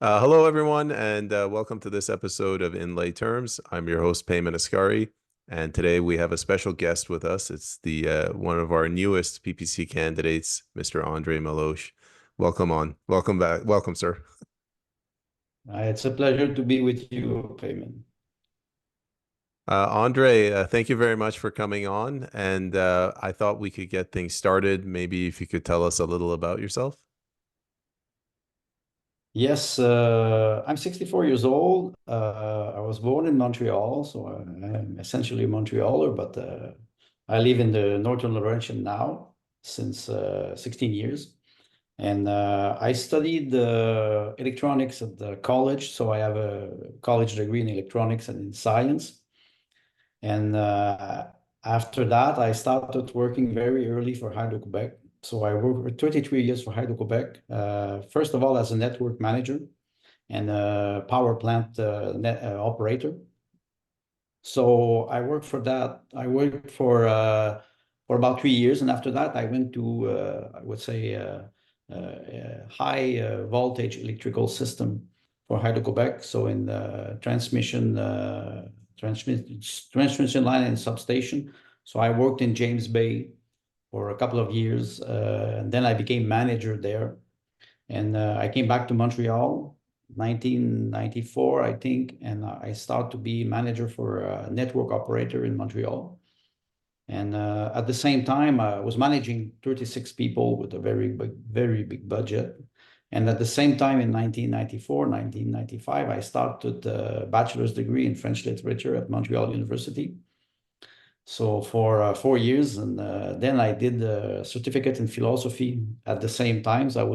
Hello, everyone, and welcome to this episode of In Lay Terms. I'm your host, Payman Ascari, and today we have a special guest with us. It's the one of our newest PPC candidates, Mr. André Meloche. Welcome on. Welcome back. Welcome, sir. It's a pleasure to be with you, Payman. Andre, thank you very much for coming on, and I thought we could get things started. Maybe if you could tell us a little about yourself. Yes, I'm 64 years old. I was born in Montreal, so I'm essentially a Montrealer, but I live in the Northern Laurentian now since 16 years. And I studied electronics at the college, so I have a college degree in electronics and in science. And after that, I started working very early for Hydro-Quebec. So I worked for 33 years for Hydro-Quebec, first of all as a network manager and a power plant operator. So I worked for that. I worked for about 3 years, and after that, I went to I would say high voltage electrical system for Hydro-Quebec. So in transmission line and substation. So I worked in James Bay for a couple of years, and then I became manager there. And I came back to Montreal, 1994, I think, and I started to be manager for a network operator in Montreal. And at the same time, I was managing 36 people with a very big budget. And at the same time, in 1994, 1995, I started a bachelor's degree in French literature at Montreal University. So for 4 years, and then I did a certificate in philosophy at the same time. So uh, I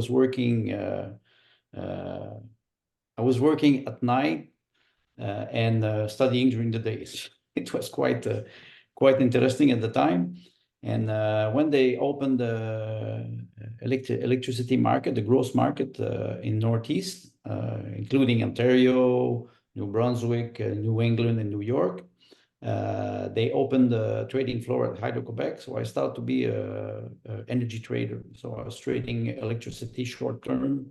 was working at night and studying during the days. It was quite interesting at the time. And when they opened the electricity market, the gross market in Northeast, including Ontario, New Brunswick, New England, and New York, they opened the trading floor at Hydro-Quebec. So I started to be a energy trader. So I was trading electricity short term,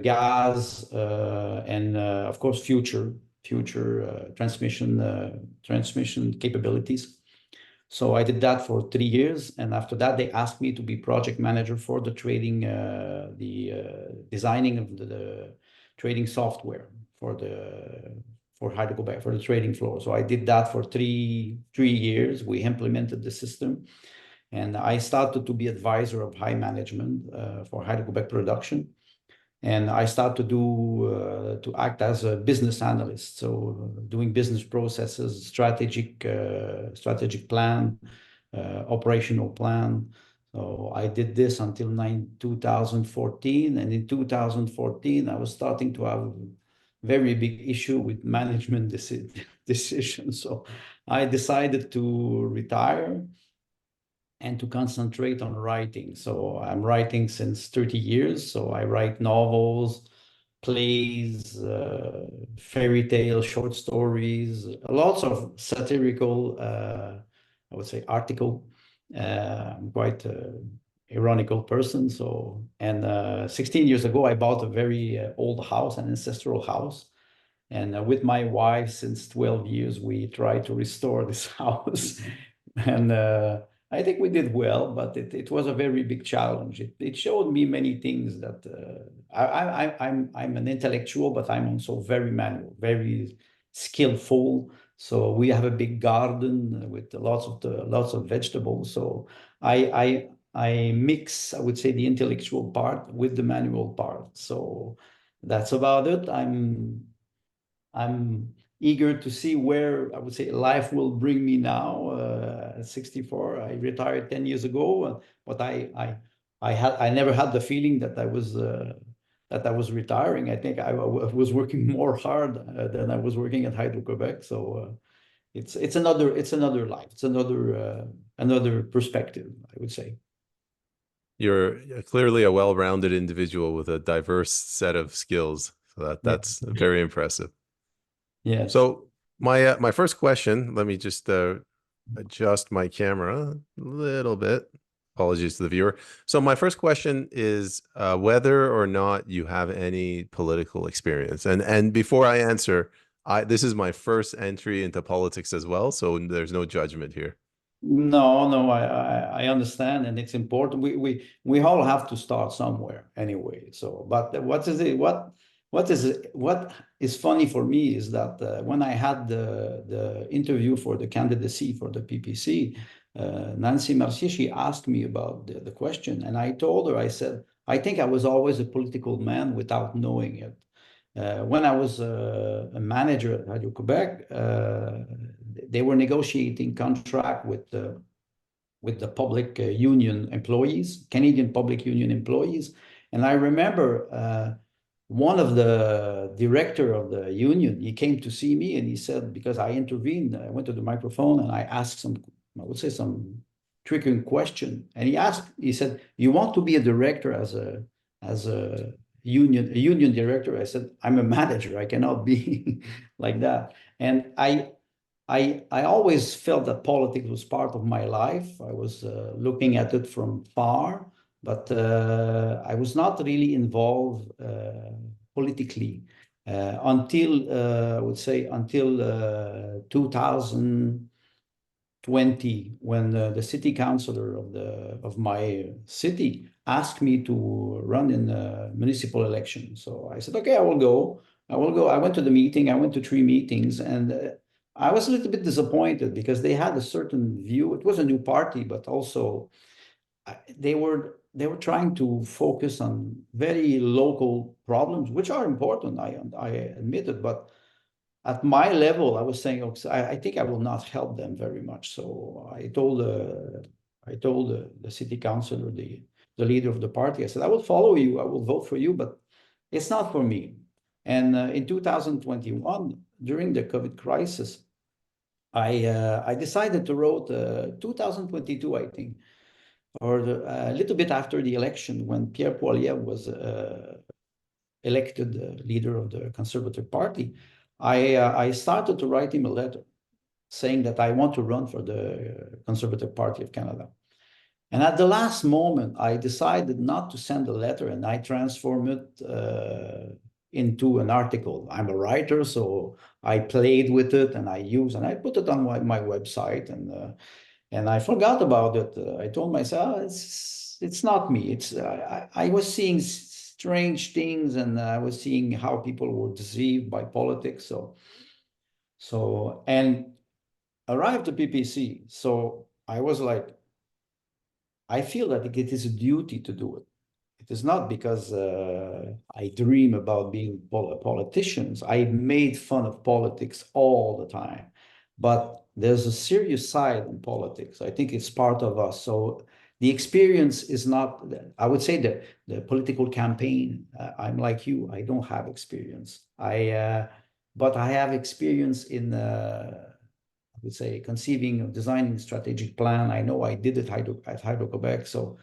gas, and of course future transmission capabilities. So I did that for 3 years, and after that they asked me to be project manager for the trading, the designing of the trading software for Hydro-Quebec for the trading floor. So I did that for three years. We implemented the system, and I started to be advisor of high management for Hydro-Quebec production. And I start to act as a business analyst, so doing business processes, strategic plan, operational plan. So I did this until 2014, and in 2014 I was starting to have a very big issue with management decisions. So I decided to retire and to concentrate on writing. So I'm writing since 30 years. So I write novels, plays, fairy tales, short stories, lots of satirical, I would say, article. I'm quite ironical person. So, and 16 years ago, I bought a very old house, an ancestral house. And with my wife, since 12 years, we try to restore this house. And I think we did well, but it was a very big challenge. It showed me many things that I'm an intellectual, but I'm also very manual, very skillful. So we have a big garden with lots of vegetables. So I mix, I would say, the intellectual part with the manual part. So that's about it. I'm eager to see where I would say life will bring me now. At 64, I retired 10 years ago, but I never had the feeling that I was retiring. I think I was working more hard than I was working at Hydro-Quebec. So it's another life. It's another perspective, I would say. You're clearly a well-rounded individual with a diverse set of skills. So Yeah. that's very impressive. Yes. So my first question, let me just adjust my camera a little bit. Apologies to the viewer. So my first question is whether or not you have any political experience. And before I answer, this is my first entry into politics as well, so there's no judgment here. No, I understand, and it's important. We all have to start somewhere anyway. So, but what is funny for me is that when I had the interview for the candidacy for the PPC, Nancy Mercier, she asked me about the question, and I told her, I said, I think I was always a political man without knowing it. When I was a manager at Radio-Québec, they were negotiating contract with the public union employees, Canadian Public Union employees. And I remember one of the director of the union, he came to see me and he said, because I intervened, I went to the microphone and I asked some, I would say some tricky question. And he said, you want to be a director as a union director? I said, I'm a manager. I cannot be like that. And I always felt that politics was part of my life. I was looking at it from far, but I was not really involved politically until I would say until 2020, when the city councillor of my city asked me to run in a municipal election. So I said, okay, I will go. I will go. I went to the meeting. I went to 3 meetings, and I was a little bit disappointed because they had a certain view. It was a new party, but also they were trying to focus on very local problems, which are important. I admit it, but at my level, I was saying, okay, I think I will not help them very much. So I told the city councilor, the leader of the party, I said, I will follow you, I will vote for you, but it's not for me. And in 2021, during the COVID crisis, I decided to write 2022, I think, or a little bit after the election when Pierre Poilievre was elected leader of the Conservative Party. I started to write him a letter saying that I want to run for the Conservative Party of Canada. And at the last moment, I decided not to send a letter, and I transformed it into an article. I'm a writer, so I played with it and I put it on my website, and I forgot about it. I told myself, oh, it's not me. I was seeing strange things, and I was seeing how people were deceived by politics. And arrived to PPC. So I was like, I feel that it is a duty to do it. It is not because I dream about being politicians. I made fun of politics all the time, but there's a serious side in politics. I think it's part of us. So the experience is not, I would say the political campaign, I'm like you, I don't have experience. But I have experience in, I would say, conceiving or designing a strategic plan. I know I did it at Hydro-Quebec. So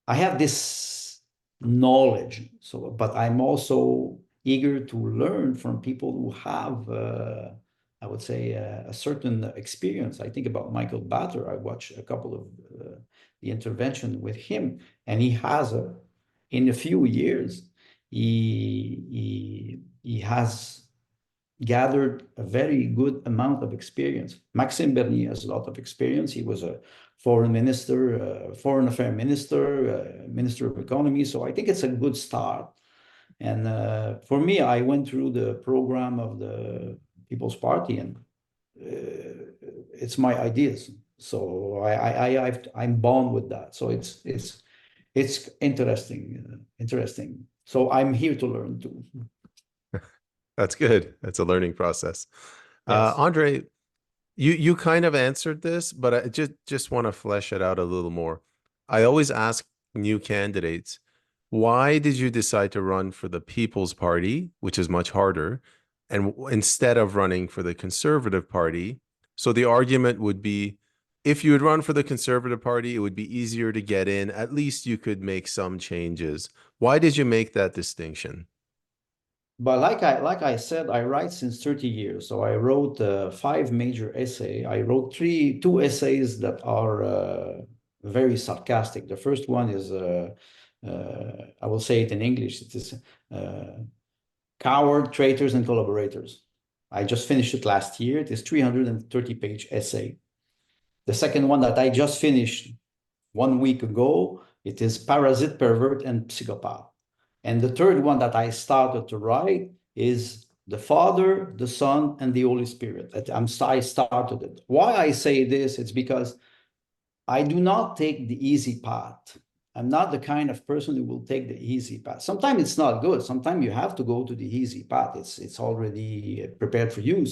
I have this knowledge. So, but I'm also eager to learn from people who have, I would say, a certain experience. I think about Michael Batter. I watched a couple of the intervention with him, and he has in a few years, he has gathered a very good amount of experience. Maxime Bernier has a lot of experience. He was a foreign minister, foreign affairs minister, minister of economy. So I think it's a good start. And for me, I went through the program of the People's Party, and it's my ideas. So I'm bound with that. So it's interesting. So I'm here to learn too. That's good. That's a learning process. Yes. Andre, you kind of answered this, but I just want to flesh it out a little more. I always ask new candidates, why did you decide to run for the People's Party, which is much harder, and instead of running for the Conservative Party? So the argument would be, if you would run for the Conservative Party, it would be easier to get in. At least you could make some changes. Why did you make that distinction? But like I said, I write since 30 years. So I wrote 5 major essays. I wrote two essays that are very sarcastic. The first one is, I will say it in English, it is Coward, Traitors, and Collaborators. I just finished it last year. It is 330-page essay. The second one that I just finished 1 week ago, it is Parasite, Pervert, and Psychopath. And the third one that I started to write is the Father, the Son, and the Holy Spirit. I started it. Why I say this, it's because I do not take the easy path. I'm not the kind of person who will take the easy path. Sometimes it's not good. Sometimes you have to go to the easy path. It's already prepared for you.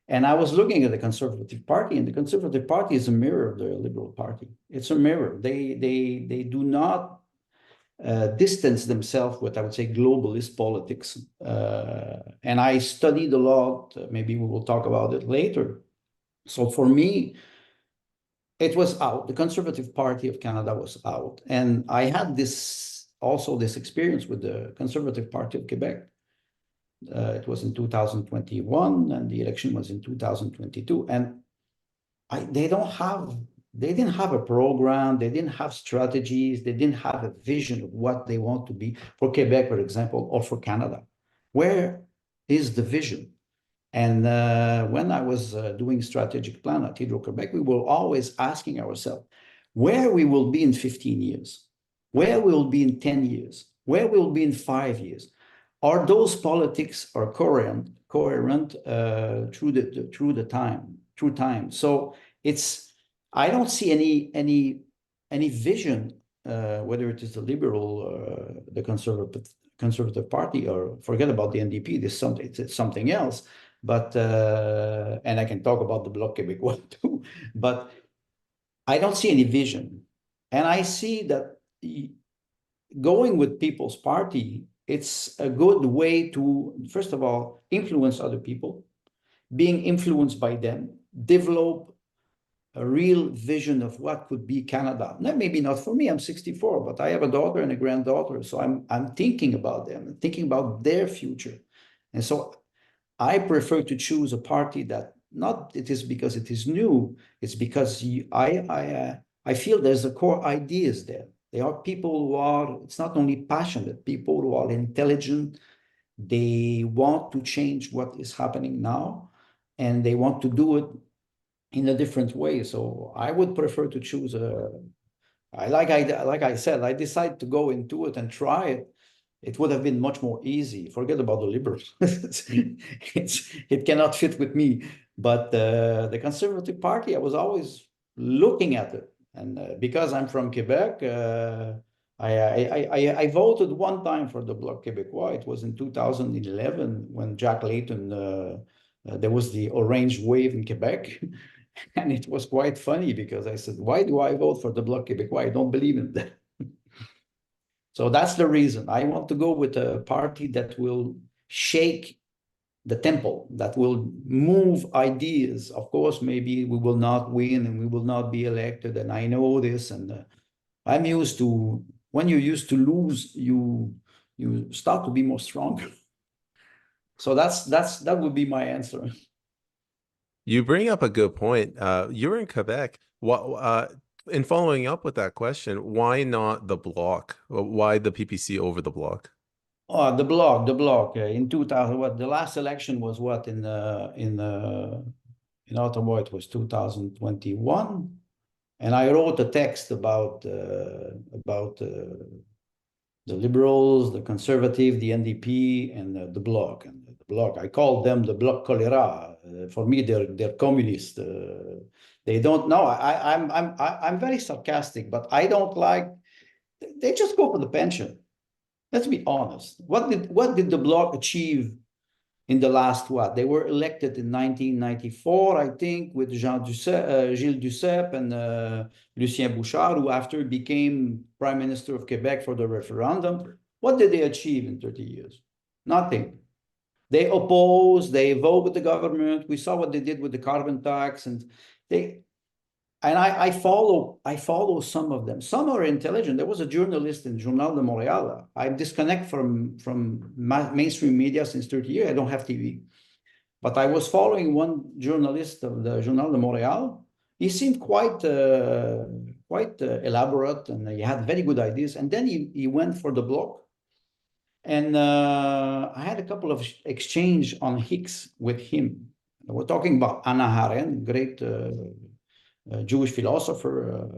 And I was looking at the Conservative Party, and the Conservative Party is a mirror of the Liberal Party. It's a mirror. They do not distance themselves with, I would say, globalist politics. And I studied a lot. Maybe we will talk about it later. So for me, it was out. The Conservative Party of Canada was out. And I had this experience with the Conservative Party of Quebec. It was in 2021, and the election was in 2022. And they didn't have a program, they didn't have strategies, they didn't have a vision of what they want to be for Quebec, for example, or for Canada. Where is the vision? And when I was doing strategic plan at Hydro-Quebec, we were always asking ourselves where we will be in 15 years, where we will be in 10 years, where we will be in 5 years. Are those politics are coherent through time? So I don't see any vision, whether it is the Liberal, the Conservative Party, or forget about the NDP. It's something else. But and I can talk about the Bloc Québécois too. But I don't see any vision, and I see that going with People's Party, it's a good way to, first of all, influence other people, being influenced by them, develop a real vision of what could be Canada. Now, maybe not for me, I'm 64, but I have a daughter and a granddaughter, so I'm thinking about them, thinking about their future. And so I prefer to choose a party that not it is because it is new, it's because I feel there's a core ideas there. They are people who are, it's not only passionate, people who are intelligent. They want to change what is happening now, and they want to do it in a different way. So I would prefer to choose like I said, I decided to go into it and try it. It would have been much more easy. Forget about the Liberals. It cannot fit with me. But the Conservative Party, I was always looking at it. And because I'm from Quebec, I voted one time for the Bloc Québécois. It was in 2011 when Jack Layton, there was the orange wave in Quebec. And it was quite funny because I said, why do I vote for the Bloc Québécois? I don't believe in that. So that's the reason. I want to go with a party that will shake the temple, that will move ideas. Of course, maybe we will not win and we will not be elected. And I know this. And I'm used to, when you're used to lose, you start to be more stronger. So that would be my answer. You bring up a good point. You're in Quebec. What in following up with that question, why not the Bloc? Why the PPC over the Bloc? Oh, the Bloc. In 2000, what the last election was? What in Ottawa? It was 2021, and I wrote a text about the Liberals, the Conservative, the NDP, and the Bloc. And the Bloc, I called them the Bloc Choléra. For me, they're communist. They don't know. I'm very sarcastic, but I don't like. They just go for the pension. Let's be honest. What did the Bloc achieve in the last what? They were elected in 1994, I think, with Gilles Duceppe and Lucien Bouchard, who after became Prime Minister of Quebec for the referendum. What did they achieve in 30 years? Nothing. They opposed, they vote with the government. We saw what they did with the carbon tax, and I follow some of them. Some are intelligent. There was a journalist in Journal de Montréal. I disconnect from mainstream media since 30 years. I don't have TV. But I was following one journalist of the Journal de Montréal. He seemed quite quite elaborate, and he had very good ideas. And then he went for the block. And I had a couple of exchange on Higgs with him. We're talking about Anna Arendt, great Jewish philosopher.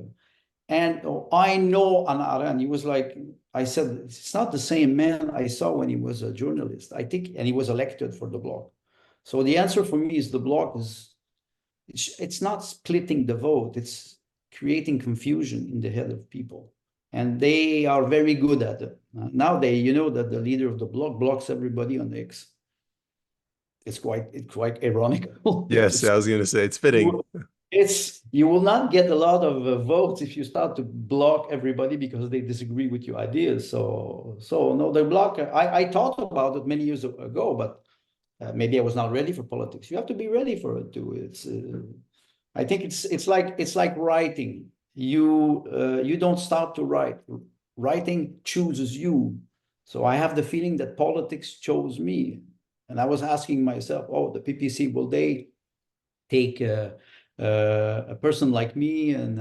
And I know Anna Arendt. He was like, I said, it's not the same man I saw when he was a journalist. I think, and he was elected for the bloc. So the answer for me is the bloc is, it's not splitting the vote. It's creating confusion in the head of people. And they are very good at it. Now you know that the leader of the bloc blocks everybody on X. It's quite ironical. Yes, I was going to say it's fitting. You will not get a lot of votes if you start to block everybody because they disagree with your ideas. So no, the block. I thought about it many years ago, but maybe I was not ready for politics. You have to be ready for it too. It's I think it's like writing. You don't start to write. Writing chooses you. So I have the feeling that politics chose me, and I was asking myself, oh, the PPC, will they take a person like me? And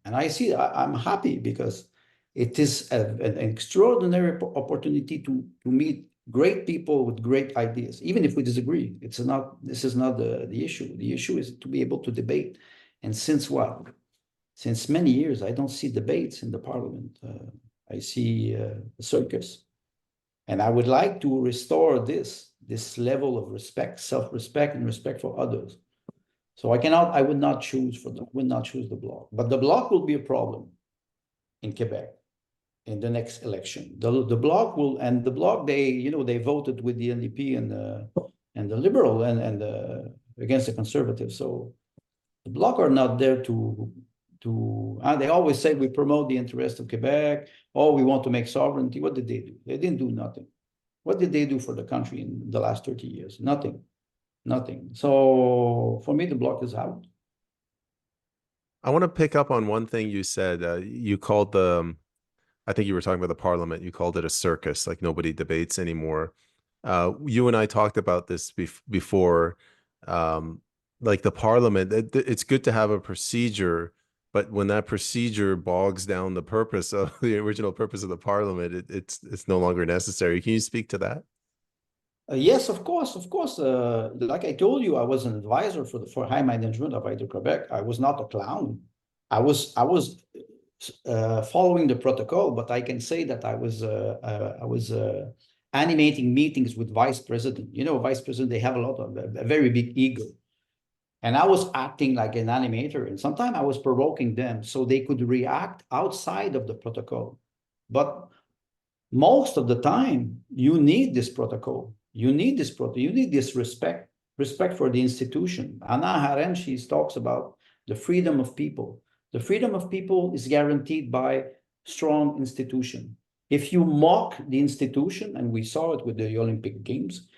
I see I'm happy because it is an extraordinary opportunity to meet great people with great ideas, even if we disagree. This is not the issue. The issue is to be able to debate. And since many years, I don't see debates in the parliament. I see a circus. And I would like to restore this level of respect, self-respect, and respect for others. So I would not choose the bloc. But the bloc will be a problem in Quebec in the next election. The bloc will, and the bloc, they voted with the NDP and the Liberal and against the Conservatives. So the bloc are not there to they always say we promote the interest of Quebec. Oh, we want to make sovereignty. What did they do? They didn't do nothing. What did they do for the country in the last 30 years? Nothing. So for me, the bloc is out. I want to pick up on one thing you said. You called I think you were talking about the parliament. You called it a circus, like nobody debates anymore. You and I talked about this before. Like the parliament, it's good to have a procedure, but when that procedure bogs down the purpose of the original purpose of the parliament, it's no longer necessary. Can you speak to that? Yes, of course. Like I told you, I was an advisor for high management of Hydro-Quebec. I was not a clown. I was following the protocol, but I can say that I was animating meetings with vice president. You know, vice president, they have a very big ego. And I was acting like an animator, and sometimes I was provoking them so they could react outside of the protocol. But most of the time, you need this protocol. You need this respect for the institution. Anna Arendt, she talks about the freedom of people. The freedom of people is guaranteed by strong institution. If you mock the institution, and we saw it with the Olympic Games,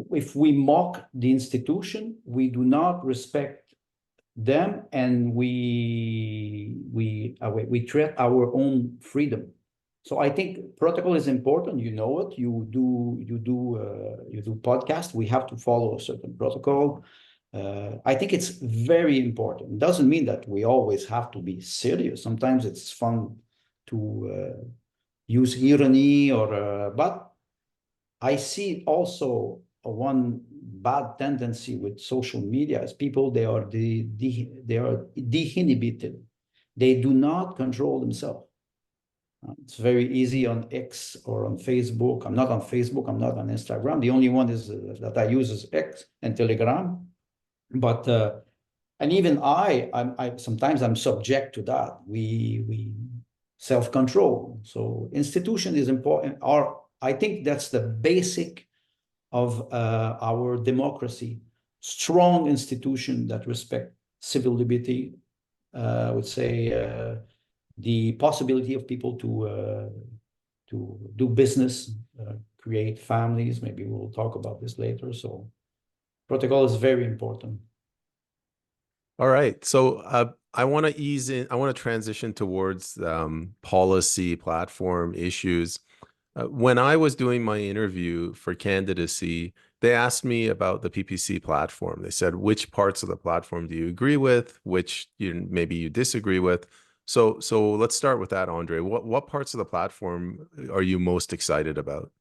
if we mock the institution, we do not respect them, and we treat our own freedom. So I think protocol is important. You know it. You do podcast. We have to follow a certain protocol. I think it's very important. It doesn't mean that we always have to be serious. Sometimes it's fun to use irony but I see also one bad tendency with social media is people, they are dehinhibited. They do not control themselves. It's very easy on X or on Facebook. I'm not on Facebook. I'm not on Instagram. The only one is that I use is X and Telegram. But and even I sometimes I'm subject to that. We self-control. So institution is important. I think that's the basic of our democracy. Strong institution that respect civil liberty. I would say the possibility of people to do business, create families. Maybe we'll talk about this later. So protocol is very important. All right. So I want to ease in. I want to transition towards policy, platform issues. When I was doing my interview for candidacy, they asked me about the PPC platform. They said, which parts of the platform do you agree with? Which maybe you disagree with? So let's start with that, Andre. What parts of the platform are you most excited about?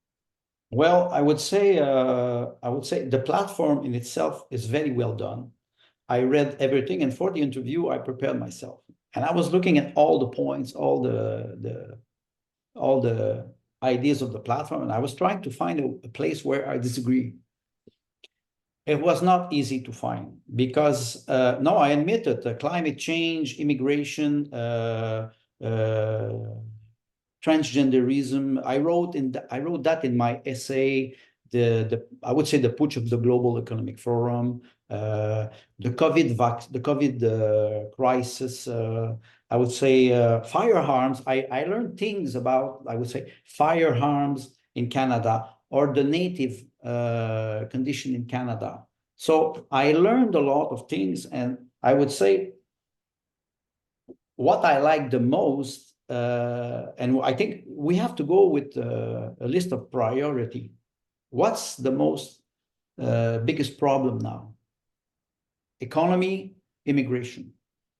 Well, I would say the platform in itself is very well done. I read everything, and for the interview, I prepared myself, and I was looking at all the points, all the ideas of the platform, and I was trying to find a place where I disagree. It was not easy to find because no, I admit it. Climate change, immigration, transgenderism. I wrote that in my essay. I would say the push of the Global Economic Forum, the COVID crisis. I would say firearms. I learned things about, I would say, firearms in Canada or the native condition in Canada. So I learned a lot of things, and I would say what I like the most, and I think we have to go with a list of priority. What's the most biggest problem now? Economy, immigration.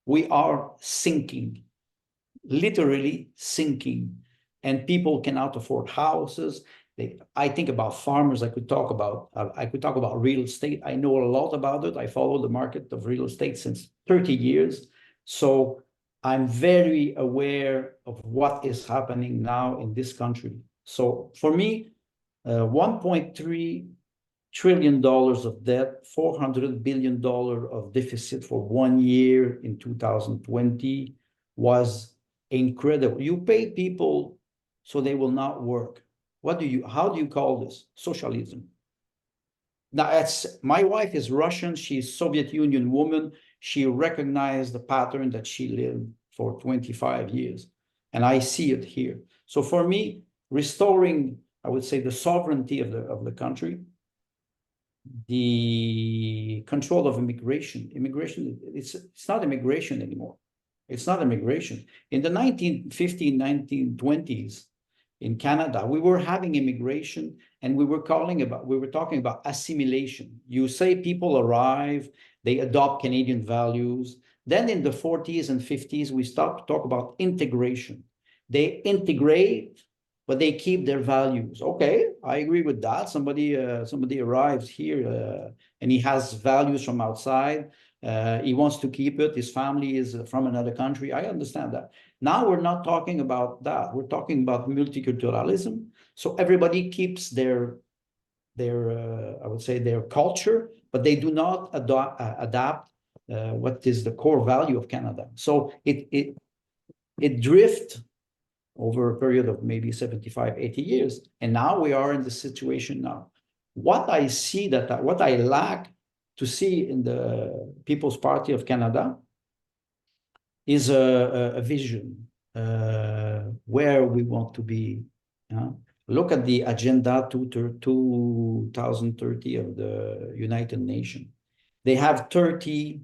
We are sinking, literally sinking, and people cannot afford houses. I think about farmers. I could talk about real estate. I know a lot about it. I follow the market of real estate since 30 years. So I'm very aware of what is happening now in this country. So for me, $1.3 trillion of debt, $400 billion of deficit for 1 year in 2020 was incredible. You pay people so they will not work. How do you call this? Socialism. Now, my wife is Russian. She's Soviet Union woman. She recognized the pattern that she lived for 25 years. And I see it here. So for me, restoring, I would say, the sovereignty of the country, the control of immigration. It's not immigration anymore. It's not immigration. In the 1950s, 1920s, in Canada, we were having immigration, and we were talking about assimilation. You say people arrive, they adopt Canadian values. Then in the 40s and 50s, we start to talk about integration. They integrate, but they keep their values. Okay, I agree with that. Somebody arrives here and he has values from outside. He wants to keep it. His family is from another country. I understand that. Now we're not talking about that. We're talking about multiculturalism. So everybody keeps their I would say their culture, but they do not adapt what is the core value of Canada. So it drifts over a period of maybe 75, 80 years. And now we are in the situation now. What I see what I lack to see in the People's Party of Canada is a vision where we want to be. Look at the agenda 2030 of the United Nations. They have 30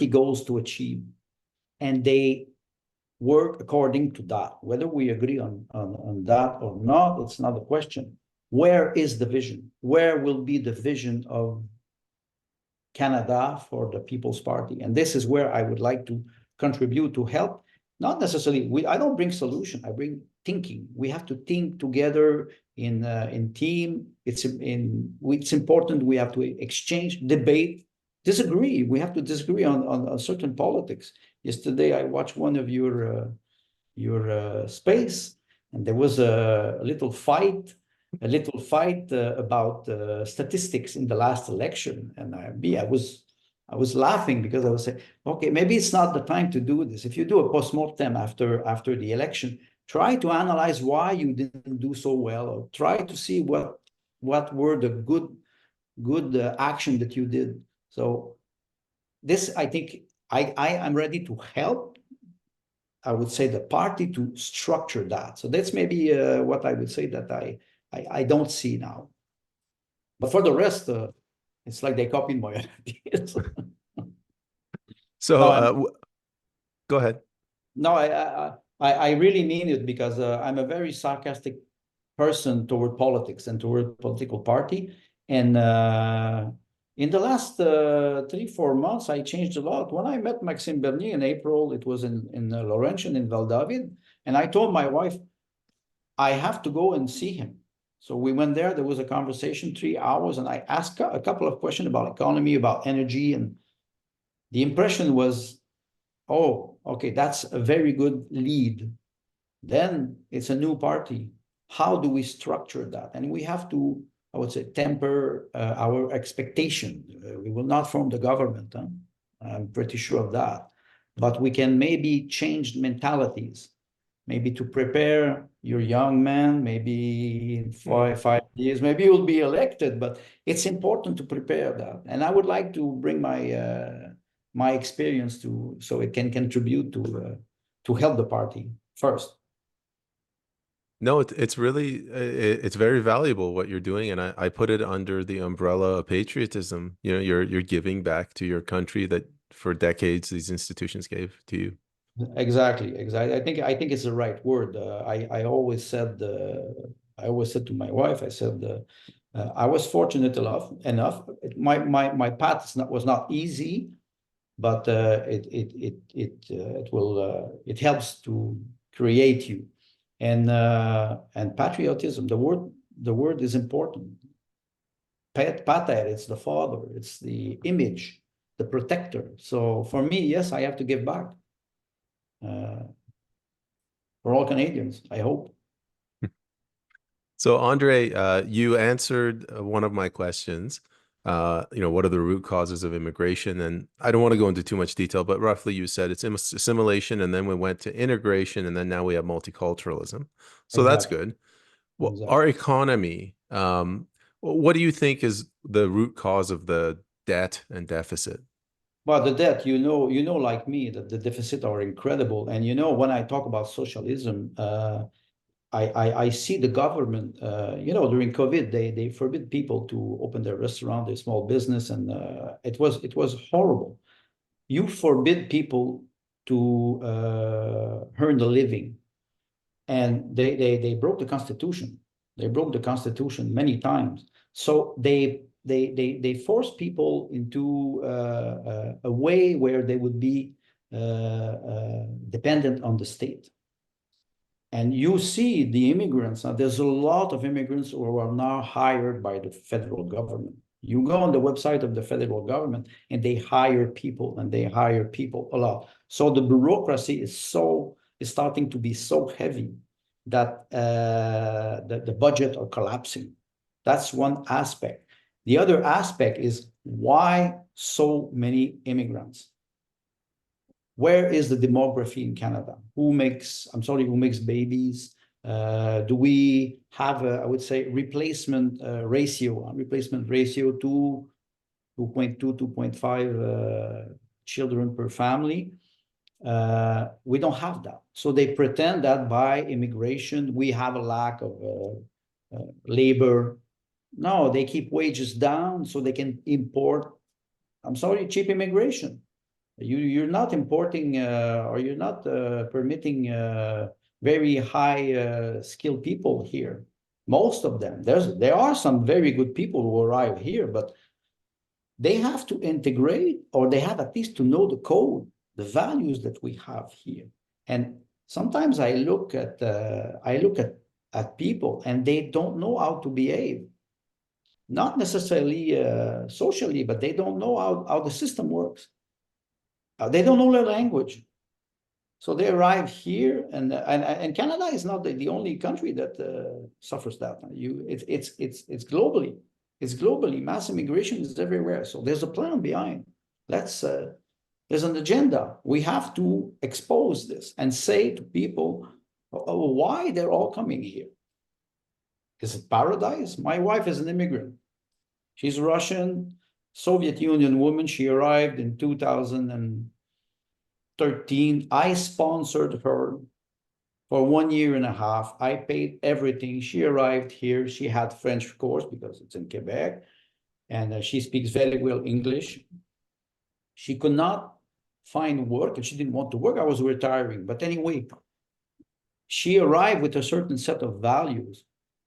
goals to achieve, and they work according to that. Whether we agree on that or not, it's not a question. Where is the vision? Where will be the vision of Canada for the People's Party? And this is where I would like to contribute to help. Not necessarily, I don't bring solution, I bring thinking. We have to think together in team. It's important. We have to exchange, debate, disagree. We have to disagree on certain politics. Yesterday, I watched one of your space, and there was a little fight about statistics in the last election, and I was laughing because I was saying, okay, maybe it's not the time to do this. If you do a postmortem after the election, try to analyze why you didn't do so well, or try to see what were the good action that you did. So this, I think, I am ready to help, I would say, the party to structure that. So that's maybe what I would say that I don't see now. But for the rest, it's like they copied my ideas. So go ahead. No, I really mean it, because I'm a very sarcastic person toward politics and toward political party. And In the last 3-4 months, I changed a lot. When I met Maxime Bernier in April, it was in Laurentian in Val David, and I told my wife, I have to go and see him. So we went there. There was a conversation, 3 hours, and I asked a couple of questions about economy, about energy, and the impression was, oh, okay, that's a very good lead. Then it's a new party. How do we structure that? And we have to, I would say, temper our expectation. We will not form the government. Huh? I'm pretty sure of that. But we can maybe change mentalities, maybe to prepare your young man, maybe in 5 years, maybe you'll be elected, but it's important to prepare that. And I would like to bring my experience so it can contribute to help the party first. No, it's really it's very valuable what you're doing, and I put it under the umbrella of patriotism. You know, you're giving back to your country that for decades these institutions gave to you. Exactly. I think it's the right word. I always said to my wife, I said I was fortunate enough. My path was not easy, but it helps to create you. And patriotism, the word is important. Pater, it's the father, it's the image, the protector. So for me, yes, I have to give back for all Canadians, I hope. So Andre, you answered one of my questions. You know, what are the root causes of immigration? And I don't want to go into too much detail, but roughly you said it's assimilation, and then we went to integration, and then now we have multiculturalism. So that's Exactly. good. Well, Exactly. our economy, what do you think is the root cause of the debt and deficit? Well, the debt, like me, that the deficit are incredible. And when I talk about socialism, I see the government, during COVID, they forbid people to open their restaurant, their small business, and it was horrible. You forbid people to earn a living, and they broke the Constitution. They broke the Constitution many times. So they force people into a way where they would be dependent on the state. And you see the immigrants. Now, there's a lot of immigrants who are now hired by the federal government. You go on the website of the federal government and they hire people, and they hire people a lot. So the bureaucracy is starting to be so heavy that the budget are collapsing. That's one aspect. The other aspect is why so many immigrants? Where is the demography in Canada? Who makes babies? Do we have I would say, replacement ratio 2.2, 2.5 children per family? We don't have that. So they pretend that by immigration, we have a lack of labor. No, they keep wages down so they can import, cheap immigration. You're not importing or you're not permitting very high skilled people here. Most of them. There are some very good people who arrive here, but they have to integrate, or they have at least to know the code, the values that we have here. And sometimes I look at people and they don't know how to behave. Not necessarily socially, but they don't know how the system works. They don't know the language. So they arrive here, and Canada is not the only country that suffers that. It's globally. It's globally. Mass immigration is everywhere. So there's a plan behind. There's an agenda. We have to expose this and say to people why they're all coming here. Is it paradise? My wife is an immigrant. She's Russian, Soviet Union woman. She arrived in 2013. I sponsored her for 1.5 years. I paid everything. She arrived here. She had French, of course, because it's in Quebec, and she speaks very well English. She could not find work, and she didn't want to work. I was retiring. But anyway, she arrived with a certain set of values,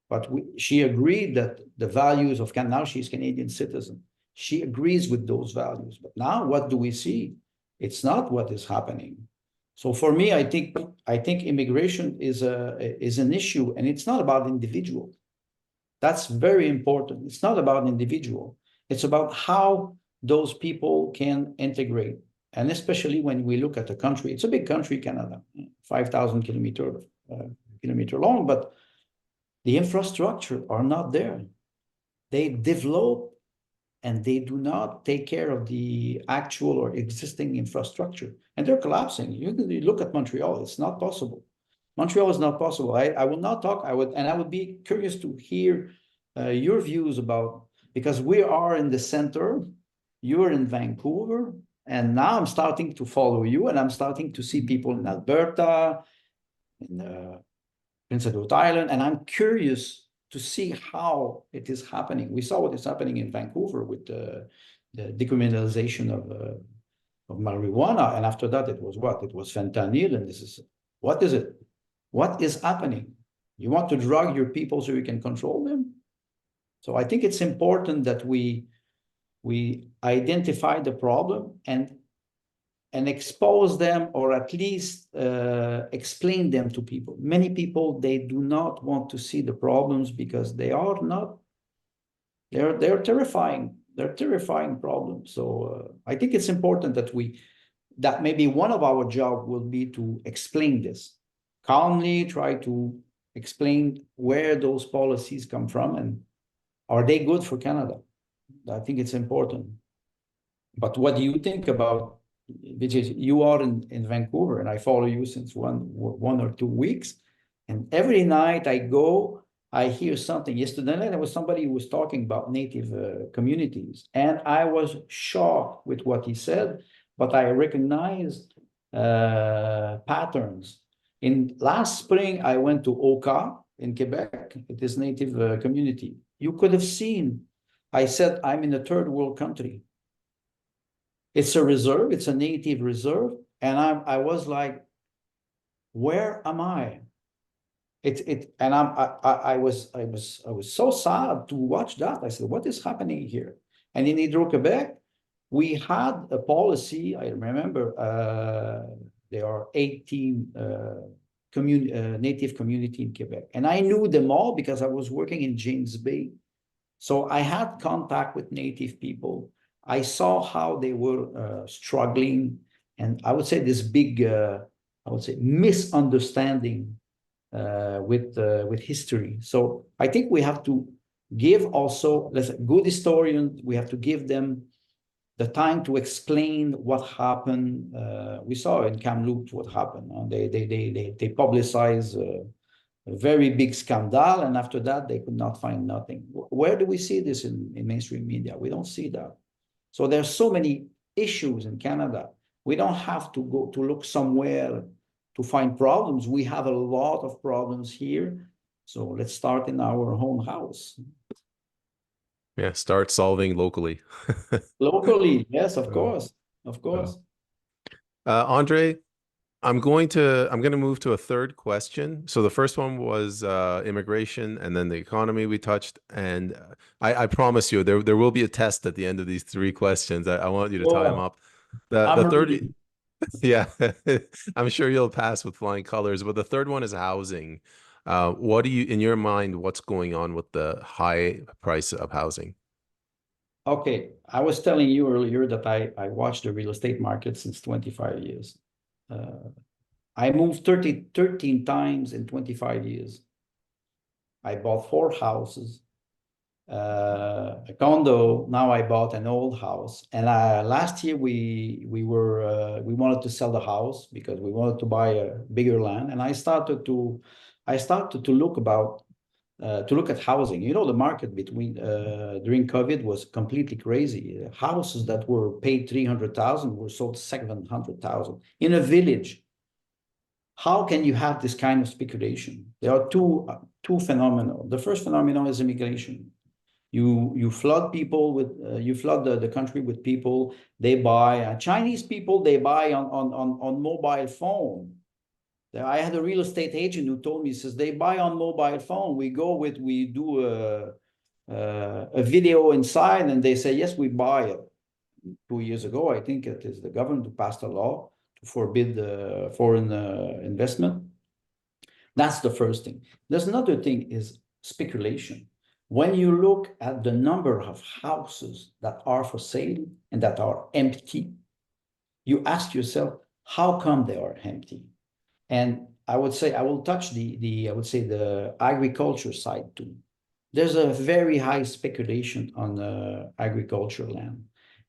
but she agreed that the values of Canada, now she's Canadian citizen. She agrees with those values. But now what do we see? It's not what is happening. So for me, I think immigration is an issue, and it's not about individual. That's very important. It's not about individual. It's about how those people can integrate. And especially when we look at the country, it's a big country, Canada, 5,000 kilometer long, but the infrastructure are not there. They develop and they do not take care of the actual or existing infrastructure. And they're collapsing. You look at Montreal, it's not possible. Montreal is not possible. I will not talk, I would be curious to hear your views about, because we are in the center, you're in Vancouver, and now I'm starting to follow you, and I'm starting to see people in Alberta, in Prince Edward Island, and I'm curious to see how it is happening. We saw what is happening in Vancouver with the decriminalization of marijuana, and after that, it was what? It was fentanyl, and this is, what is it? What is happening? You want to drug your people so you can control them? So I think it's important that we identify the problem and expose them, or at least explain them to people. Many people, they do not want to see the problems because they are not, they're terrifying. They're terrifying problems. So I think it's important that maybe one of our job will be to explain this, calmly try to explain where those policies come from and are they good for Canada? I think it's important. But what do you think about, which is, you are in Vancouver, and I follow you since one or 2 weeks, and every night I go, I hear something. Yesterday night, there was somebody who was talking about Native communities, and I was shocked with what he said, but I recognized patterns. In last spring, I went to Oka in Quebec. It is Native community. You could have seen, I said, I'm in a third world country. It's a reserve, it's a native reserve. And I was like, where am I? And I was so sad to watch that. I said, what is happening here? And in Hydro-Quebec, we had a policy. I remember there are 18 native community in Quebec. And I knew them all because I was working in James Bay. So I had contact with native people. I saw how they were struggling. And I would say this big, misunderstanding with history. So I think we have to give also, let's say, good historians, we have to give them the time to explain what happened. We saw in Kamloops what happened. They publicized a very big scandal, and after that, they could not find nothing. Where do we see this in mainstream media? We don't see that. So there's so many issues in Canada. We don't have to go to look somewhere to find problems. We have a lot of problems here. So let's start in our own house. Yeah, start solving locally. Locally, yes, of course. Of course. Andre, I'm going to move to a third question. So the first one was immigration, and then the economy we touched. And I promise you, there will be a test at the end of these three questions. I want you to tie them up. The third, yeah, I'm sure you'll pass with flying colors. But the third one is housing. What do you, in your mind, what's going on with the high price of housing? Okay, I was telling you earlier that I watched the real estate market since 25 years. I moved 13 times in 25 years. I bought 4 houses, a condo. Now I bought an old house. And last year we wanted to sell the house because we wanted to buy a bigger land. And I started to look at housing. You know, the market during COVID was completely crazy. Houses that were paid 300,000 were sold 700,000 in a village. How can you have this kind of speculation? There are two phenomena. The first phenomenon is immigration. You flood people with you flood the country with people. They buy Chinese people. They buy on mobile phone. I had a real estate agent who told me, he says, they buy on mobile phone. We do a video inside, and they say, yes, we buy it. 2 years ago, I think it is the government who passed a law to forbid foreign investment. That's the first thing. There's another thing is speculation. When you look at the number of houses that are for sale and that are empty, you ask yourself, how come they are empty? And I would say, I will touch the agriculture side too. There's a very high speculation on agriculture land.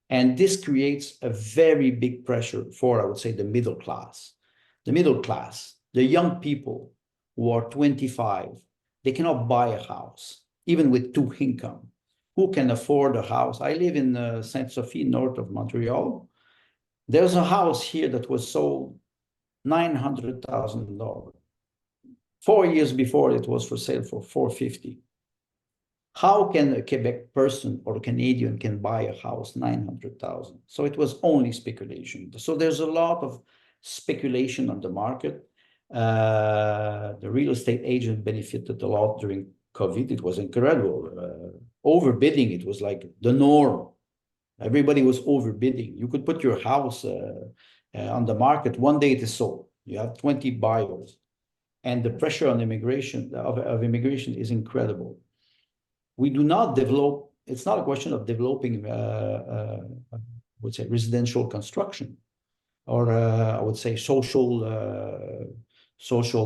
And this creates a very big pressure for, I would say, the middle class. The middle class, the young people who are 25, they cannot buy a house, even with 2 income. Who can afford a house? I live in Sainte-Sophie, north of Montreal. There's a house here that was sold $900,000. 4 years before, it was for sale for $450,000. How can a Quebec person or a Canadian can buy a house 900,000? So it was only speculation. So there's a lot of speculation on the market. The real estate agent benefited a lot during COVID. It was incredible. Overbidding, it was like the norm. Everybody was overbidding. You could put your house on the market. One day it is sold. You have 20 buyers. And the pressure on immigration immigration is incredible. We do not develop, it's not a question of developing, I would say, residential construction or I would say social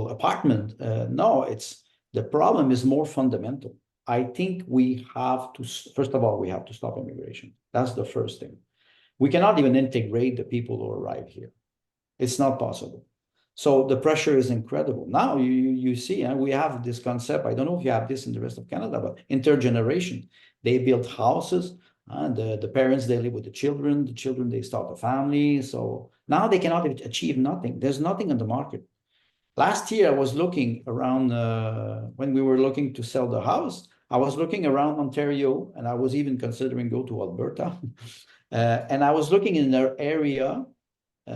apartment. No, the problem is more fundamental. I think we have to, first of all, we have to stop immigration. That's the first thing. We cannot even integrate the people who arrive here. It's not possible. So the pressure is incredible. Now you see, we have this concept. I don't know if you have this in the rest of Canada, but intergeneration. They build houses, and the parents, they live with the children, they start a family. So now they cannot achieve nothing. There's nothing on the market. Last year, I was looking around, when we were looking to sell the house, I was looking around Ontario, and I was even considering go to Alberta. And I was looking in their area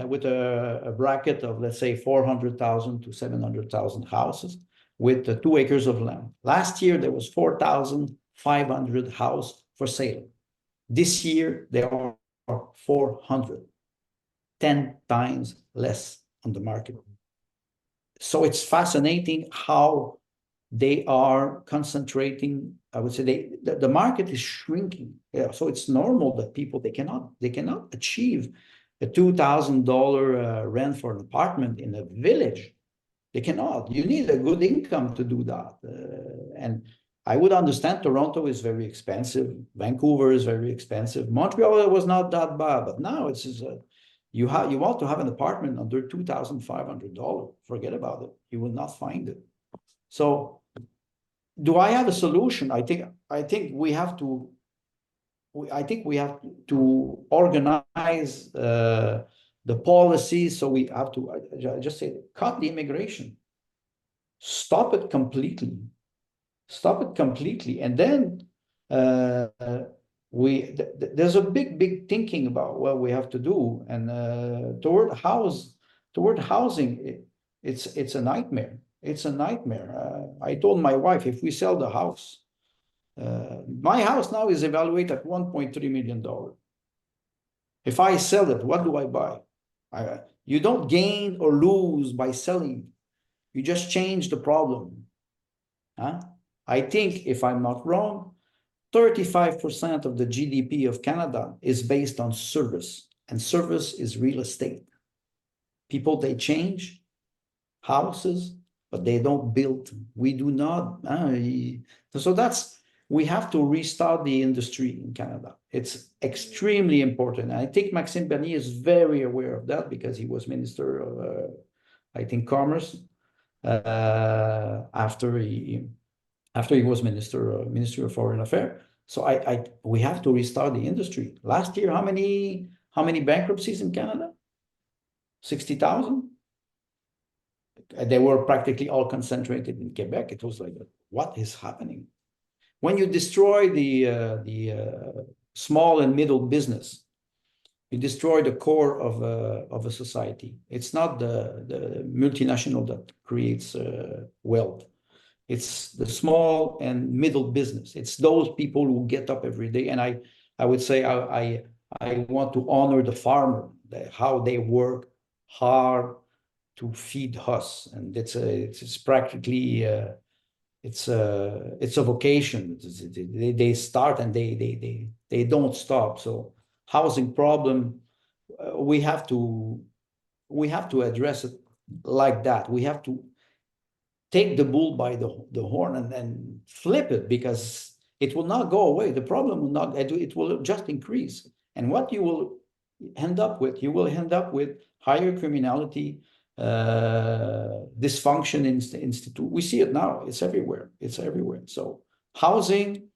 with a bracket of, let's say, 400,000 to 700,000 houses with 2 acres of land. Last year, there was 4,500 houses for sale. This year, there are 400, 10 times less on the market. So it's fascinating how they are concentrating. I would say the market is shrinking. Yeah, so it's normal that people, they cannot achieve a $2,000 rent for an apartment in a village. They cannot. You need a good income to do that. And I would understand Toronto is very expensive. Vancouver is very expensive. Montreal was not that bad, but now it's you want to have an apartment under $2,500. Forget about it. You will not find it. So, do I have a solution? I think we have to. I think we have to organize the policies. So we have to just say, cut the immigration, stop it completely, and then there's a big thinking about what we have to do, and toward housing, it's a nightmare. It's a nightmare. I told my wife, if we sell the house. My house now is evaluated at $1.3 million. If I sell it, what do I buy? You don't gain or lose by selling. You just change the problem. I think, if I'm not wrong, 35% of the GDP of Canada is based on service, and service is real estate. People, they change houses, but they don't build. We do not. So we have to restart the industry in Canada. It's extremely important. And I think Maxime Bernier is very aware of that because he was Minister of, I think, Commerce after he was Minister of Foreign Affairs. So we have to restart the industry. Last year, how many bankruptcies in Canada? 60,000. They were practically all concentrated in Quebec. It was like, what is happening? When you destroy the small and middle business, you destroy the core of a society. It's not the multinational that creates wealth. It's the small and middle business. It's those people who get up every day. And I would say I want to honor the farmer, how they work hard to feed us. And it's practically it's a vocation. They start and they don't stop. So housing problem, we have to address it like that. We have to take the bull by the horn and then flip it, because it will not go away. The problem will not, it will just increase. And what you will end up with, higher criminality, dysfunction in institute. We see it now. It's everywhere. It's everywhere. So housing,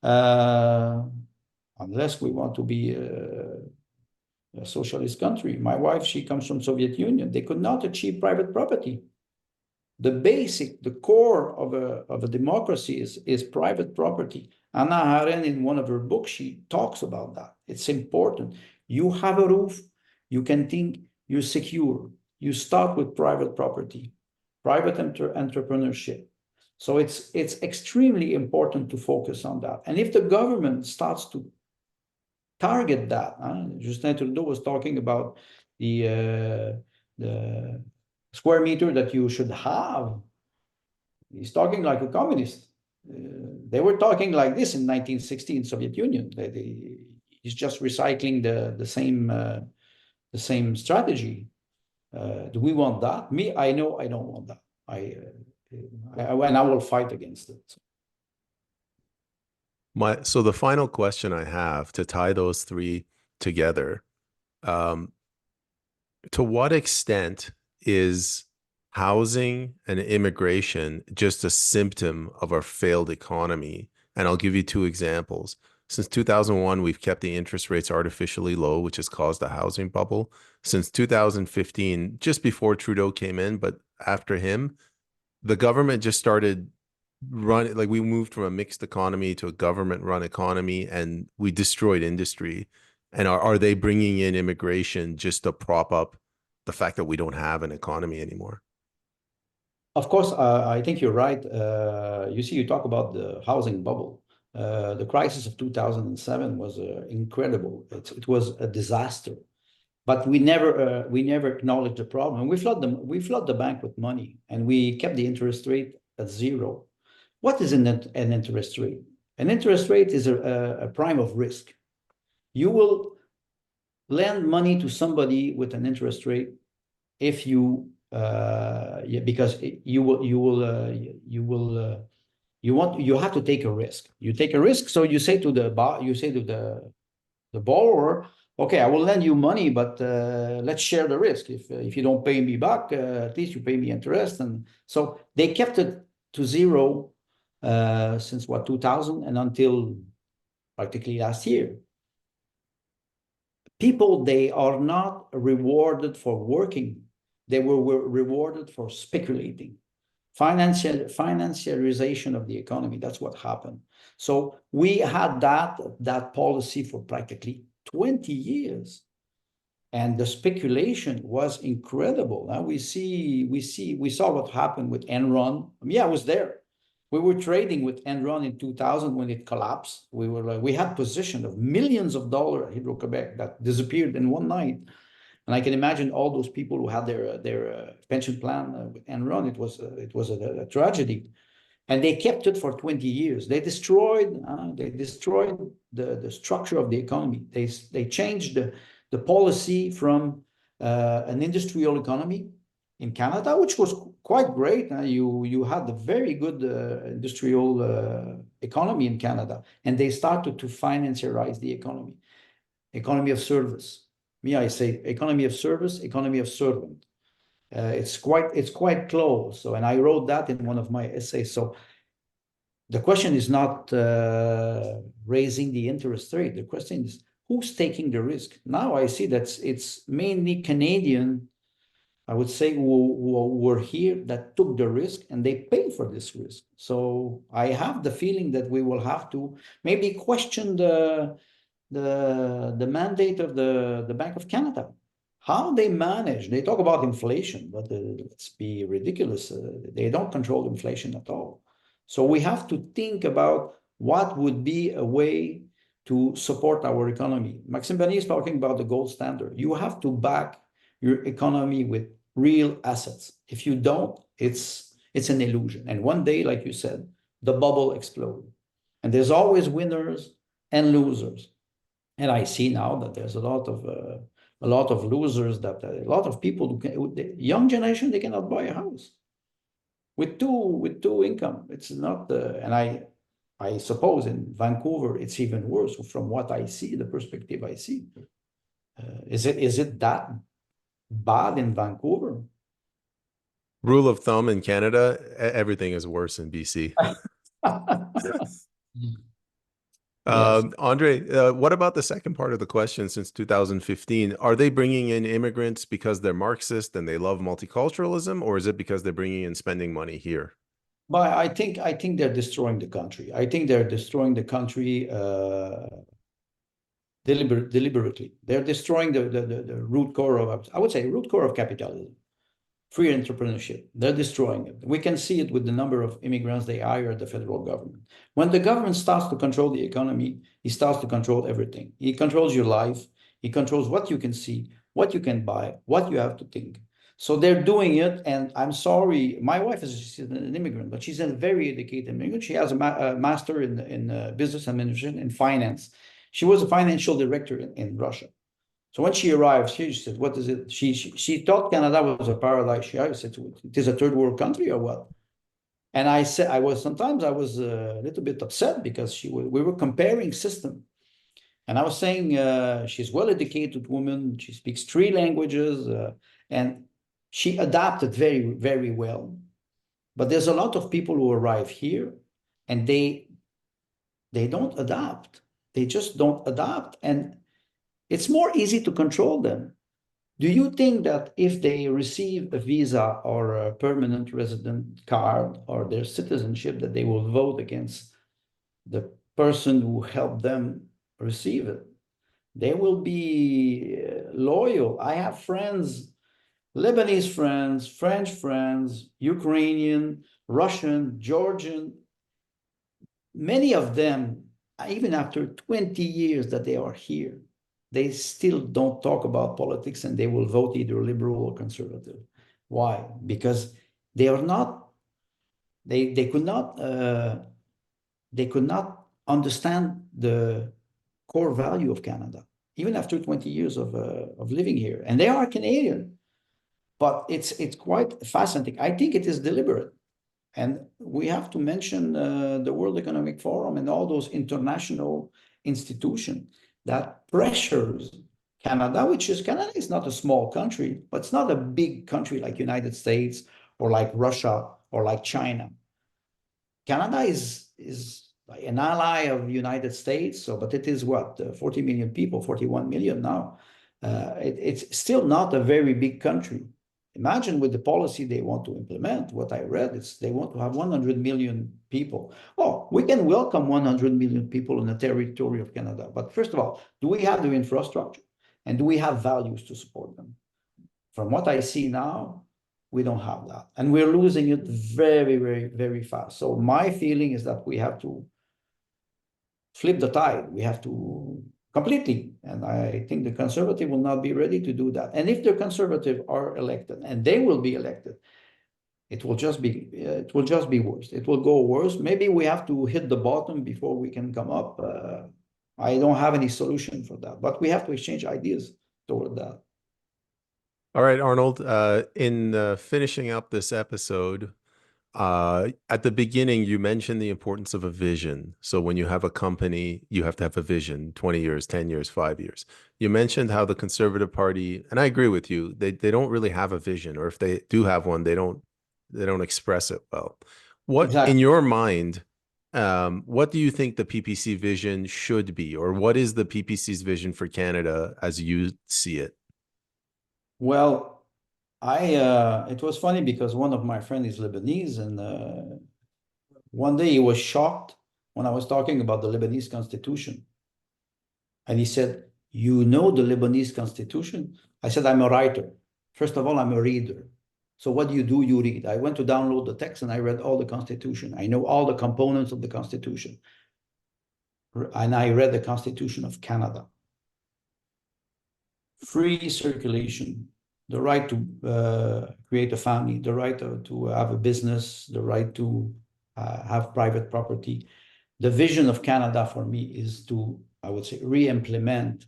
unless we want to be a socialist country. My wife, she comes from Soviet Union. They could not achieve private property. The core of a democracy is private property. Anna Arendt, in one of her books, she talks about that. It's important. You have a roof, you can think you're secure. You start with private property, private entrepreneurship. So it's extremely important to focus on that. And if the government starts to target that, Justin Trudeau was talking about the square meter that you should have. He's talking like a communist. They were talking like this in 1960 in Soviet Union. He's just recycling the same strategy. Do we want that? Me, I know I don't want that. And I will fight against it. So the final question I have to tie those three together, to what extent is housing and immigration just a symptom of our failed economy? And I'll give you two examples. Since 2001, we've kept the interest rates artificially low, which has caused a housing bubble. Since 2015, just before Trudeau came in, but after him, the government just started running, like we moved from a mixed economy to a government-run economy, and we destroyed industry. And are they bringing in immigration just to prop up the fact that we don't have an economy anymore? Of course, I think you're right. You see, you talk about the housing bubble. The crisis of 2007 was incredible. It was a disaster, but we never acknowledged the problem. We flood the bank with money, and we kept the interest rate at zero. What is an interest rate? An interest rate is a prime of risk. You will lend money to somebody with an interest rate if you because you have to take a risk. You take a risk, so you say to the borrower, okay, I will lend you money, but let's share the risk. If you don't pay me back, at least you pay me interest. And so they kept it to zero since 2000 and until practically last year. People, they are not rewarded for working. They were rewarded for speculating. Financialization of the economy, that's what happened. So we had that policy for practically 20 years. And the speculation was incredible. Now we saw what happened with Enron. I was there. We were trading with Enron in 2000 when it collapsed. We had position of millions of dollars at Hydro-Quebec that disappeared in one night. And I can imagine all those people who had their pension plan with Enron. It was a tragedy, and they kept it for 20 years. They destroyed the structure of the economy. They changed the policy from an industrial economy in Canada, which was quite great. You had a very good industrial economy in Canada, and they started to financiarize the economy of service. I say economy of service, economy of servant. It's quite close. So, and I wrote that in one of my essays. So the question is not raising the interest rate. The question is who's taking the risk. Now I see that it's mainly Canadian, I would say, who were here that took the risk, and they pay for this risk. So I have the feeling that we will have to maybe question the mandate of the Bank of Canada. how they manage. They talk about inflation, but let's be ridiculous. They don't control inflation at all. So we have to think about what would be a way to support our economy. Maxime Bernier is talking about the gold standard. You have to back your economy with real assets. If you don't, it's an illusion. And one day, like you said, the bubble explodes. And there's always winners and losers. And I see now that there's a lot of losers, that a lot of people who can, the young generation, they cannot buy a house with two income. It's not and I suppose in Vancouver it's even worse from what I see, the perspective I see. Is it that bad in Vancouver? Rule of thumb in Canada, everything is worse in BC. Yes. Andre, what about the second part of the question? Since 2015, are they bringing in immigrants because they're Marxist and they love multiculturalism, or is it because they're bringing in spending money here? But I think they're destroying the country. I think they're destroying the country deliberately. They're destroying the root core of, I would say, root core of capitalism, free entrepreneurship. They're destroying it. We can see it with the number of immigrants they hire at the federal government. When the government starts to control the economy, he starts to control everything. He controls your life. He controls what you can see, what you can buy, what you have to think. So they're doing it, and I'm sorry, my wife is an immigrant, but she's a very educated immigrant. She has a master in business administration and finance. She was a financial director in Russia. So when she arrived, she said, "What is it?" She thought Canada was a paradise. She said, "It is a third world country or what?" And I said, I was a little bit upset because we were comparing system, and I was saying she's well-educated woman. She speaks three languages, and she adapted very, very well. But there's a lot of people who arrive here, and they don't adapt. They just don't adapt, and it's more easy to control them. Do you think that if they receive a visa or a permanent resident card or their citizenship, that they will vote against the person who helped them receive it? They will be loyal. I have friends, Lebanese friends, French friends, Ukrainian, Russian, Georgian. Many of them, even after 20 years that they are here, they still don't talk about politics, and they will vote either liberal or conservative. Why? Because they are not, they could not understand the core value of Canada, even after 20 years of living here. And they are Canadian, but it's quite fascinating. I think it is deliberate. And we have to mention the World Economic Forum and all those international institutions that pressures Canada, Canada is not a small country, but it's not a big country like United States or like Russia or like China. Canada is an ally of the United States, but it is what, 40 million people, 41 million now. It's still not a very big country. Imagine with the policy they want to implement, what I read, they want to have 100 million people. Oh, we can welcome 100 million people in the territory of Canada. But first of all, do we have the infrastructure? And do we have values to support them? From what I see now, we don't have that. And we're losing it very, very, very fast. So my feeling is that we have to flip the tide. We have to completely. And I think the conservative will not be ready to do that. And if the conservative are elected, and they will be elected, it will just be worse. It will go worse. Maybe we have to hit the bottom before we can come up. I don't have any solution for that, but we have to exchange ideas toward that. All right, Arnold, in finishing up this episode, at the beginning, you mentioned the importance of a vision. So when you have a company, you have to have a vision, 20 years, 10 years, 5 years. You mentioned how the Conservative Party, and I agree with you, they don't really have a vision, or if they do have one, they don't express it well. What, in Exactly. your mind, what do you think the PPC vision should be, or what is the PPC's vision for Canada as you see it? Well, it was funny because one of my friends is Lebanese, and one day he was shocked when I was talking about the Lebanese constitution. And he said, you know the Lebanese constitution? I said, I'm a writer. First of all, I'm a reader. So what do? You read. I went to download the text and I read all the constitution. I know all the components of the constitution. And I read the Constitution of Canada. Free circulation, the right to create a family, the right to have a business, the right to have private property. The vision of Canada for me is to, I would say, re-implement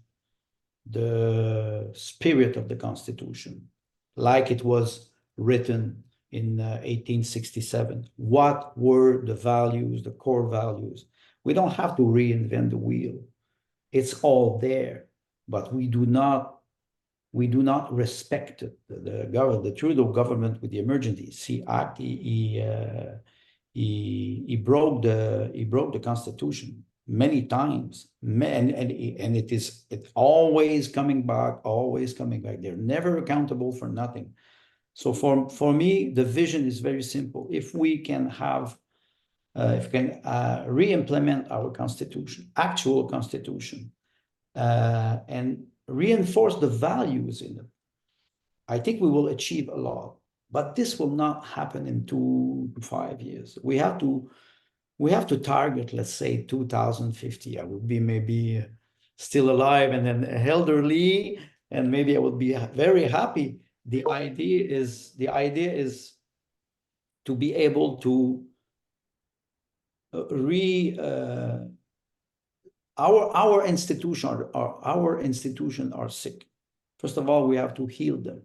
the spirit of the Constitution, like it was written in 1867. What were the values, the core values? We don't have to reinvent the wheel. It's all there, but we do not respect it. The Trudeau government with the Emergency Act, he broke the Constitution many times, and it's always coming back, always coming back. They're never accountable for nothing. So for me, the vision is very simple. If we can have, if we can re-implement our Constitution, actual Constitution, and reinforce the values in it, I think we will achieve a lot. But this will not happen in 2 to 5 years. We have to target, let's say, 2050. I would be maybe still alive and then elderly, and maybe I would be very happy. The idea is to be able to our institution are sick. First of all, we have to heal them.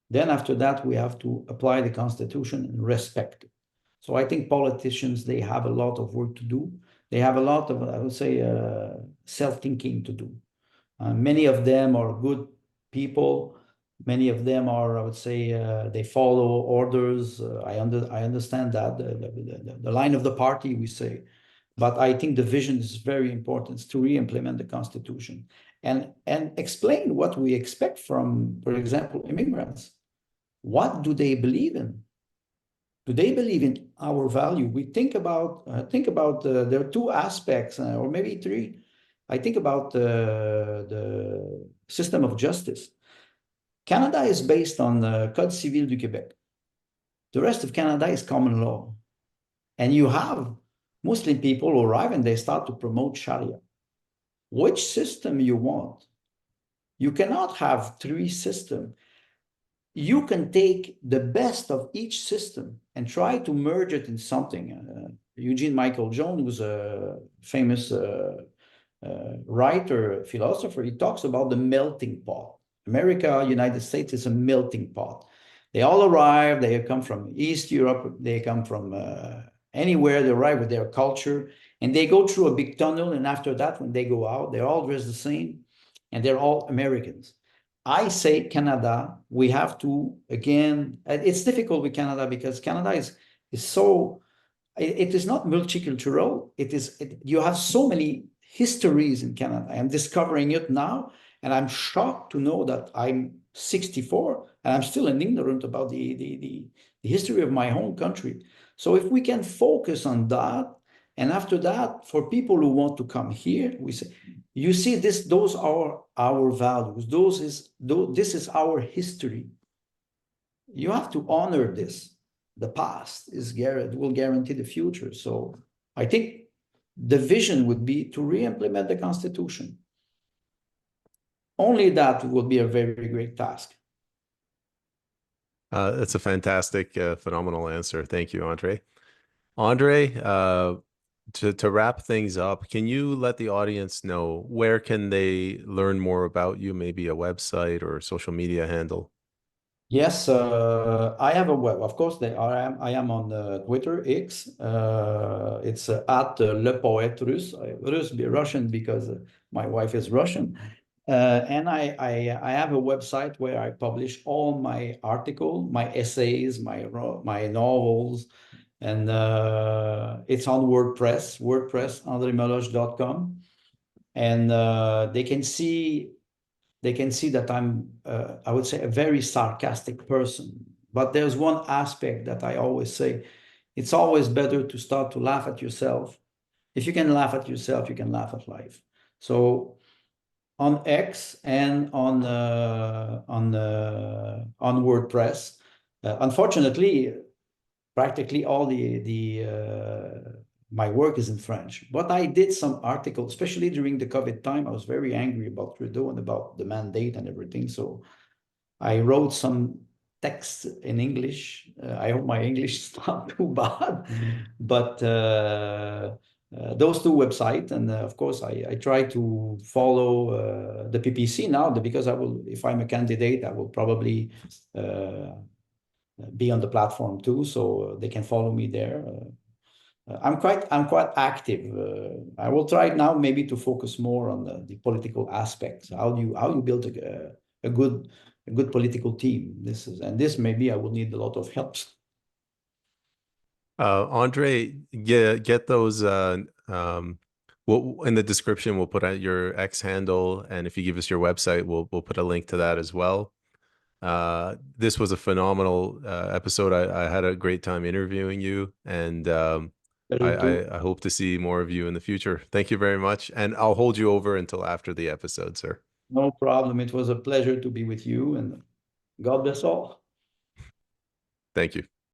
Then after that, we have to apply the Constitution and respect it. So I think politicians, they have a lot of work to do. They have a lot of, I would say, self-thinking to do. Many of them are good people. Many of them are, I would say, they follow orders. I understand that, the line of the party, we say. But I think the vision is very important, to re-implement the Constitution and explain what we expect from, for example, immigrants. What do they believe in? Do they believe in our value? We think about there are two aspects, or maybe three. I think about the system of justice. Canada is based on the Code Civil du Québec. The rest of Canada is common law. And you have Muslim people who arrive and they start to promote Sharia. Which system you want? You cannot have three systems. You can take the best of each system and try to merge it in something. Eugene Michael Jones was a famous writer, philosopher. He talks about the melting pot. America, United States is a melting pot. They all arrive, they come from East Europe, they come from anywhere, they arrive with their culture, and they go through a big tunnel, and after that, when they go out, they're all dressed the same, and they're all Americans. I say Canada, we have to, again, it's difficult with Canada because Canada is so, it is not multicultural. You have so many histories in Canada. I'm discovering it now, and I'm shocked to know that I'm 64 and I'm still an ignorant about the history of my home country. So if we can focus on that, and after that, for people who want to come here, we say, you see, those are our values. This is our history. You have to honor this. The past will guarantee the future. So I think the vision would be to re-implement the Constitution. Only that will be a very great task. That's a fantastic, phenomenal answer. Thank you, Andre. Andre, to wrap things up, can you let the audience know where can they learn more about you? Maybe a website or a social media handle? Yes, I have a web. Of course, I am on Twitter, X. It's at Le Poète Russe. Russian because my wife is Russian. And I have a website where I publish all my articles, my essays, my novels, and it's on WordPress, andremeloche.com. And they can see that I'm, I would say, a very sarcastic person. But there's one aspect that I always say, it's always better to start to laugh at yourself. If you can laugh at yourself, you can laugh at life. So on X and on WordPress. Unfortunately, practically all my work is in French. But I did some articles, especially during the COVID time. I was very angry about Trudeau and about the mandate and everything. So I wrote some text in English. I hope my English is not too bad, but those two websites, and of course, I try to follow the PPC now because if I'm a candidate, I will probably be on the platform too, so they can follow me there. I'm quite active. I will try now maybe to focus more on the political aspects. How you build a good political team. This maybe I will need a lot of help. Andre, get those. In the description, we'll put out your X handle, and if you give us your website, we'll put a link to that as well. This was a phenomenal episode. I had a great time interviewing you, and I hope to see more of you in the future. Thank you very much, and I'll hold you over until after the episode, sir. No problem. It was a pleasure to be with you, and God bless all. Thank you.